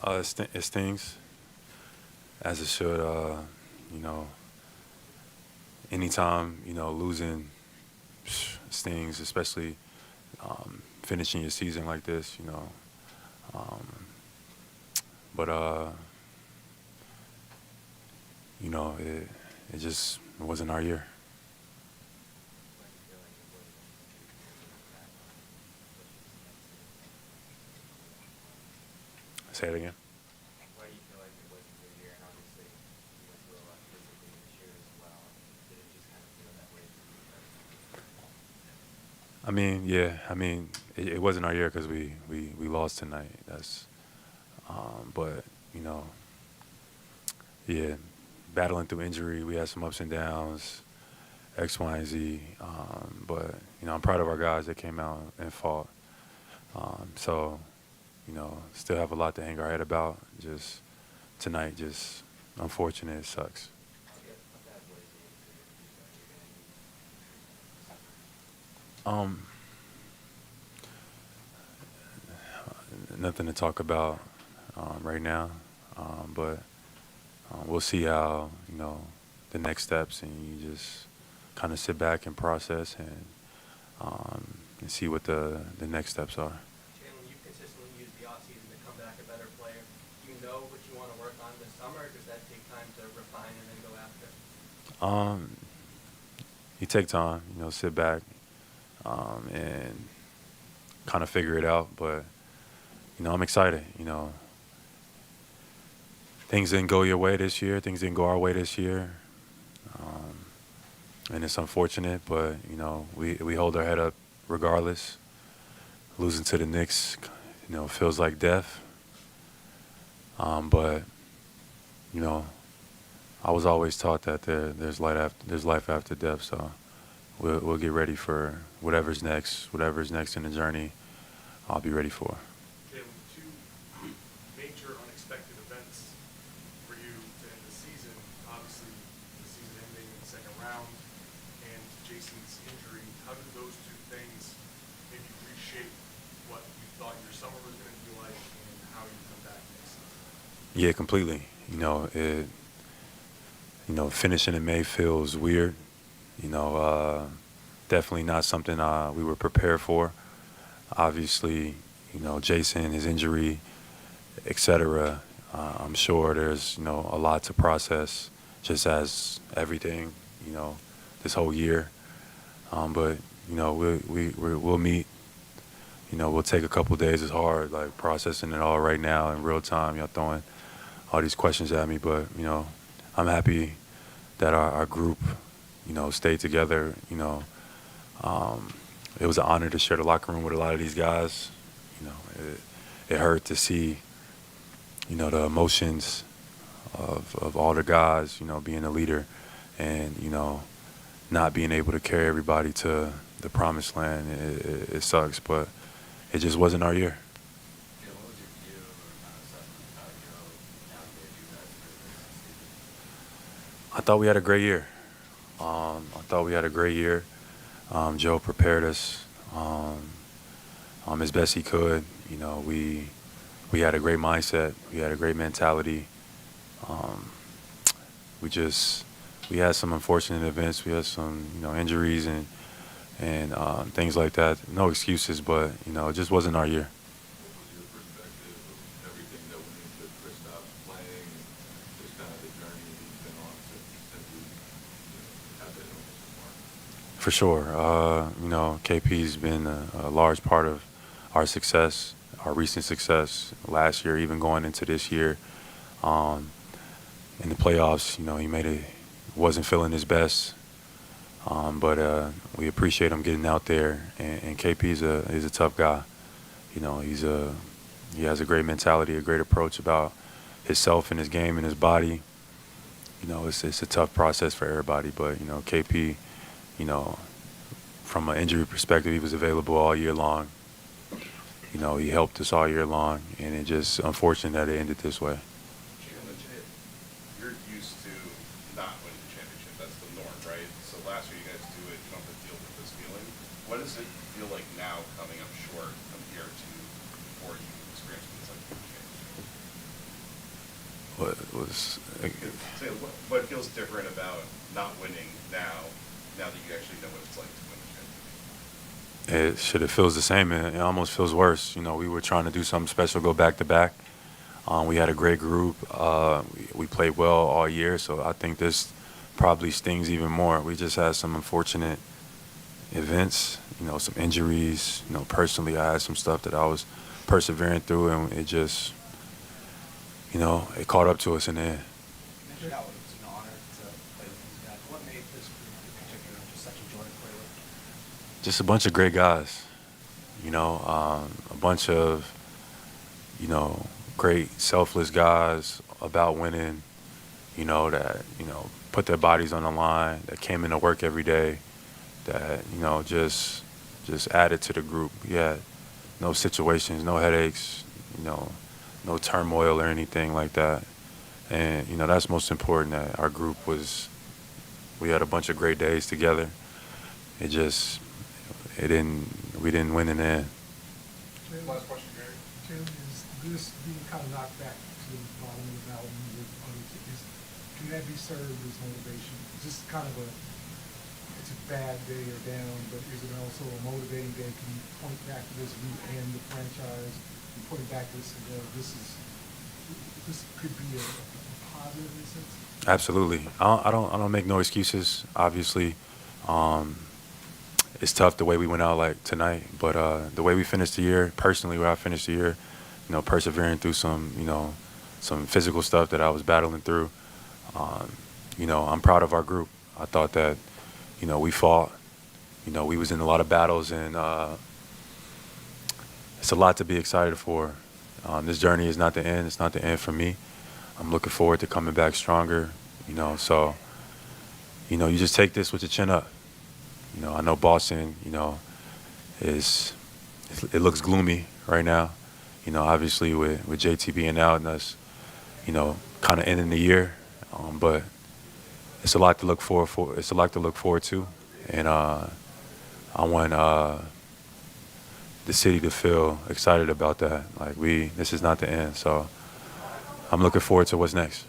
It stings, as it should. Anytime, losing stings, especially finishing your season like this, But, it just wasn't our year. Say it again. Why do you feel like it wasn't your year? And obviously, you went through a lot physically this year as well. Did it just kind of feel that way for you? It wasn't our year because we lost tonight. But battling through injury, we had some ups and downs, X, Y, and Z. But I'm proud of our guys that came out and fought. Still have a lot to hang our head about. Just tonight, just unfortunate. It sucks. Nothing to talk about right now, but we'll see how the next steps, and you just kind of sit back and process and see what the next steps are. Jaylen, you've consistently used the offseason to come back a better player. Do you know what you want to work on this summer, or does that take time to refine and then go after? You take time, sit back and kind of figure it out. But I'm excited. Things didn't go your way this year. Things didn't go our way this year. And it's unfortunate, but, we hold our head up regardless. Losing to the Knicks, feels like death. But, I was always taught that there's life after death. So we'll get ready for whatever's next in the journey. I'll be ready for. Two major unexpected events for you to end the season. Obviously, the season ending in the second round and Jason's injury. How did those two things maybe reshape what you thought your summer was going to be like and how you come back next season? Yeah, completely. Finishing in May feels weird. Definitely not something we were prepared for. Obviously, Jason, his injury, etc. I'm sure there's, a lot to process, just as everything, this whole year. But, we'll meet. We'll take a couple days. It's hard, like, processing it all right now in real time. Y'all throwing all these questions at me. But, I'm happy that our group, stayed together. It was an honor to share the locker room with a lot of these guys. It hurt to see, the emotions of all the guys, being a leader and, not being able to carry everybody to the promised land. It sucks, but it just wasn't our year. What was your view or kind of assessment of how Joe navigated you guys through this season? I thought we had a great year. Joe prepared us as best he could. We had a great mindset. We had a great mentality. We had some unfortunate events. We had some injuries and things like that. No excuses, but it just wasn't our year. What was your perspective of everything that went into Kristaps playing and just kind of the journey that he's been on since we had that illness mark? For sure. KP's been a large part of our success, our recent success last year, even going into this year. In the playoffs, he wasn't feeling his best, but we appreciate him getting out there. And KP is a tough guy. He has a great mentality, a great approach about himself and his game and his body. It's a tough process for everybody, but KP, from an injury perspective, he was available all year long. He helped us all year long, and it's just unfortunate that it ended this way. You're used to not winning the championship. That's the norm, right? So last year you guys do it. You don't have to deal with this feeling. What does it feel like now coming up short compared to before you experienced this like championship? was. Say, what feels different about not winning now that you actually know what it's like to win the championship? It feels the same. It almost feels worse. You know, we were trying to do something special, go back to back. We had a great group. We played well all year, so I think this probably stings even more. We just had some unfortunate events, you know, some injuries. You know, personally, I had some stuff that I was persevering through, and it just, you know, it caught up to us in the end. You mentioned how it was an honor to play with these guys. What made this group in particular just such a joy to play with? Just a bunch of great guys, you know, a bunch of, you know, great selfless guys about winning, you know, that, you know, put their bodies on the line, that came into work every day, that, you know, just added to the group. We had no situations, no headaches, you know, no turmoil or anything like that. And, you know, that's most important, that our group we had a bunch of great days together. We didn't win in the end. Last question, Gary. Jim, is this being kind of knocked back to the bottom of the mountain with other teams? Can that be served as motivation? Is this kind of it's a bad day or down, but is it also a motivating day? Can you point back to this group and the franchise and point back to this and go, this could be a positive in a sense? Absolutely. I don't make no excuses. Obviously, it's tough the way we went out like tonight, but the way we finished the year, personally, where I finished the year, you know, persevering through some, you know, some physical stuff that I was battling through. You know, I'm proud of our group. I thought that, you know, we fought. You know, we was in a lot of battles, and it's a lot to be excited for. This journey is not the end. It's not the end for me. I'm looking forward to coming back stronger, you know, so, you know, you just take this with your chin up. You know, I know Boston, you know, it looks gloomy right now, you know, obviously with JT being out and us, you know, kind of ending the year, but it's a lot to look forward It's a lot to look forward to, and I want the city to feel excited about that. Like this is not the end, so I'm looking forward to what's next.